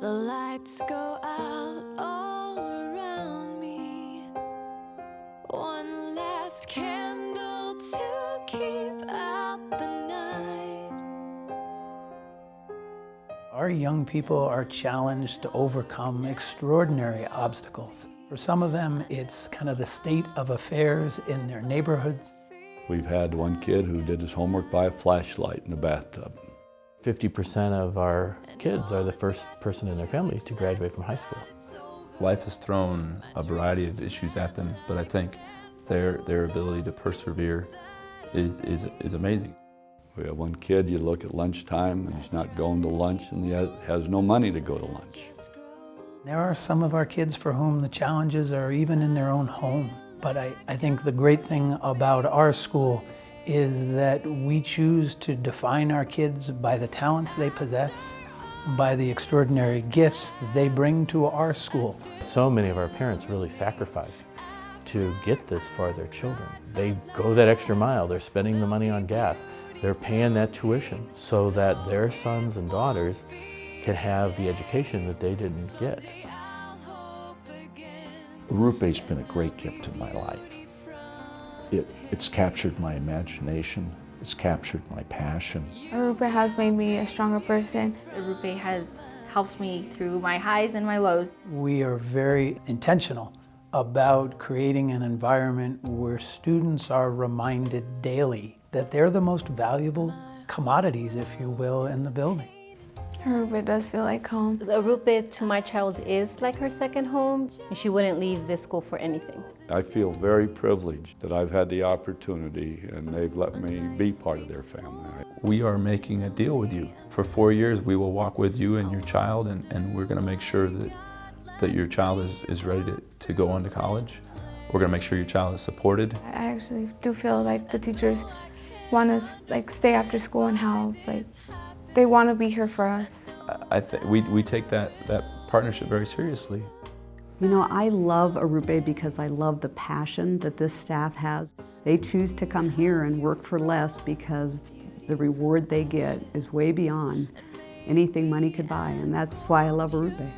The lights go out all around me. One last candle to keep out the night. Our young people are challenged to overcome extraordinary obstacles. For some of them, it's kind of the state of affairs in their neighborhoods. We've had one kid who did his homework by a flashlight in the bathtub. 50% of our kids are the first person in their family to graduate from high school. Life has thrown a variety of issues at them, but I think their ability to persevere is amazing. We have one kid, you look at lunchtime and he's not going to lunch and he has no money to go to lunch. There are some of our kids for whom the challenges are even in their own home. But I think the great thing about our school is that we choose to define our kids by the talents they possess, by the extraordinary gifts that they bring to our school. So many of our parents really sacrifice to get this for their children. They go that extra mile, they're spending the money on gas, they're paying that tuition so that their sons and daughters can have the education that they didn't get. Arrupe's been a great gift in my life. It's captured my imagination, it's captured my passion. Arrupe has made me a stronger person. Arrupe has helped me through my highs and my lows. We are very intentional about creating an environment where students are reminded daily that they're the most valuable commodities, if you will, in the building. Arrupe does feel like home. Arrupe to my child is like her second home, and she wouldn't leave this school for anything. I feel very privileged that I've had the opportunity and they've let me be part of their family. We are making a deal with you. For 4 years, we will walk with you and your child, and we're going to make sure that your child is ready to go on to college. We're going to make sure your child is supported. I actually do feel like the teachers want us stay after school and how they want to be here for us. We take that partnership very seriously. You know, I love Arrupe because I love the passion that this staff has. They choose to come here and work for less because the reward they get is way beyond anything money could buy, and that's why I love Arrupe.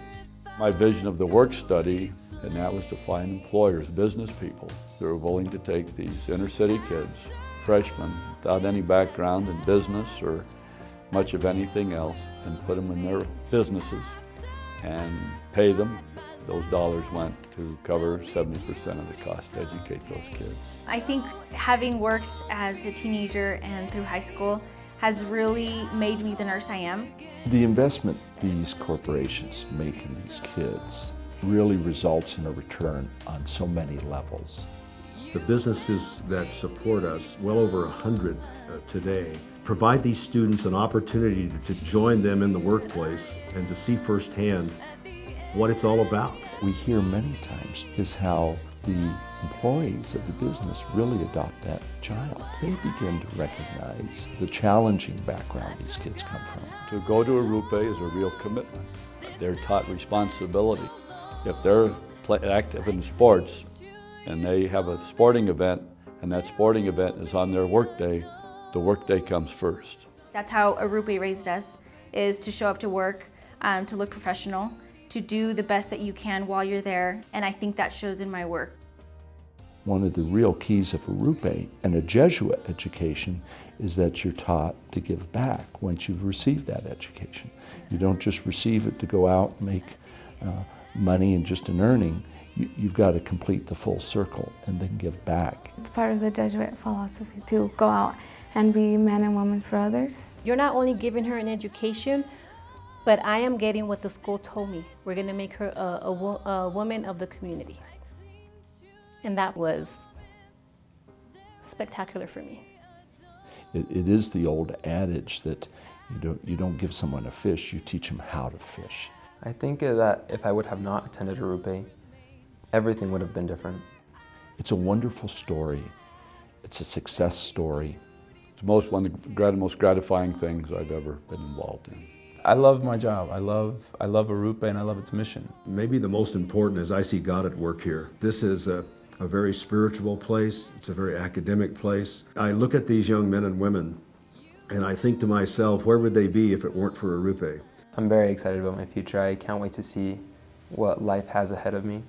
My vision of the work study, and that was to find employers, business people, that are willing to take these inner city kids, freshmen, without any background in business or much of anything else, and put them in their businesses and pay them. Those dollars went to cover 70% of the cost to educate those kids. I think having worked as a teenager and through high school has really made me the nurse I am. The investment these corporations make in these kids really results in a return on so many levels. The businesses that support us, well over 100 today, provide these students an opportunity to join them in the workplace and to see firsthand what it's all about. We hear many times is how the employees of the business really adopt that child. They begin to recognize the challenging background these kids come from. To go to Arrupe is a real commitment. They're taught responsibility. If they're active in sports and they have a sporting event and that sporting event is on their workday, the workday comes first. That's how Arrupe raised us, is to show up to work, to look professional, to do the best that you can while you're there, and I think that shows in my work. One of the real keys of Arrupe and a Jesuit education is that you're taught to give back once you've received that education. You don't just receive it to go out and make money and just an earning. You've got to complete the full circle and then give back. It's part of the Jesuit philosophy to go out and be men and women for others. You're not only giving her an education, but I am getting what the school told me. We're going to make her a woman of the community. And that was spectacular for me. It is the old adage that you don't give someone a fish, you teach them how to fish. I think that if I would have not attended Arrupe, everything would have been different. It's a wonderful story. It's a success story. It's one of the most gratifying things I've ever been involved in. I love my job. I love Arrupe and I love its mission. Maybe the most important is I see God at work here. This is a very spiritual place. It's a very academic place. I look at these young men and women and I think to myself, where would they be if it weren't for Arrupe? I'm very excited about my future. I can't wait to see what life has ahead of me.